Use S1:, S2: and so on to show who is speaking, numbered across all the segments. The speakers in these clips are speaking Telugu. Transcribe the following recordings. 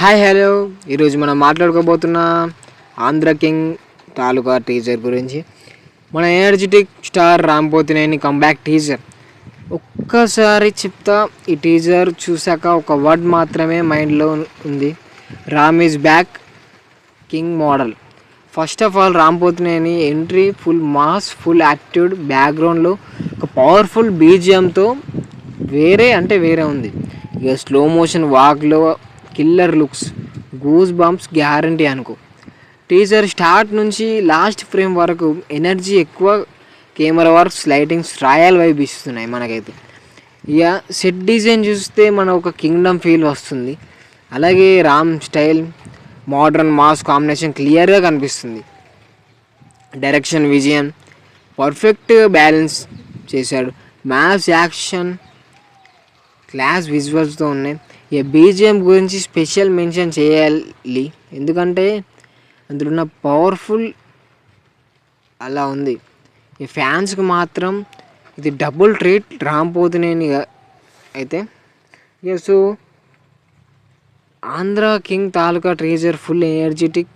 S1: హాయ్ హలో ఈరోజు మనం మాట్లాడుకోబోతున్న ఆంధ్ర కింగ్ తాలూకా టీజర్ గురించి. మన energetic star Ram Pothineni comeback teaser. ఒక్కసారి చెప్తా, ఈ టీజర్ చూశాక ఒక వర్డ్ మాత్రమే మైండ్లో ఉంది, Ram is back, king model. First of all Ram Pothineni entry full mass, full attitude, బ్యాక్గ్రౌండ్లో ఒక పవర్ఫుల్ బీజిఎంతో వేరే ఉంది. ఇక స్లో మోషన్ వాక్లో killer looks, goose bumps guarantee అనుకో. టీజర్ స్టార్ట్ నుంచి లాస్ట్ ఫ్రేమ్ వరకు ఎనర్జీ ఎక్కువ, camera works, lightings royal vibe ఇస్తున్నాయి మనకైతే. ఇక సెట్ డిజైన్ చూస్తే మన ఒక కింగ్డమ్ ఫీల్ వస్తుంది. అలాగే Ram style, modern mass combination క్లియర్గా కనిపిస్తుంది. డైరెక్షన్ విజయం పర్ఫెక్ట్ బ్యాలెన్స్ చేశాడు. మ్యాథ్స్ యాక్షన్ క్లాస్ విజువల్స్తో ఉన్నాయి. ఈ బీజిఎం గురించి స్పెషల్ మెన్షన్ చేయాలి, ఎందుకంటే అందులో ఉన్న పవర్ఫుల్ అలా ఉంది. ఈ ఫ్యాన్స్కి మాత్రం ఇది డబుల్ ట్రీట్. రామ్ పోతినేని అయితే ఇక సో ఆంధ్ర కింగ్ తాలూకా teaser full energetic,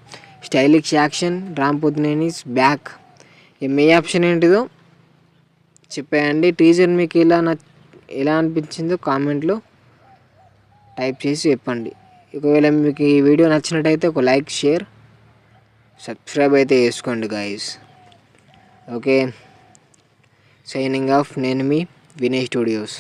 S1: stylish action, Ram Pothineni's back. మీ ఆప్షన్ ఏంటిదో చెప్పేయండి. టీజర్ మీకు ఎలా అనిపించిందో కామెంట్లో టైప్ చేసి చెప్పండి. ఒకవేళ మీకు ఈ వీడియో నచ్చినట్టయితే ఒక లైక్, షేర్, సబ్స్క్రైబ్ అయితే చేసుకోండి గైస్. Okay, signing off. నేను మీ వినయ్ స్టూడియోస్.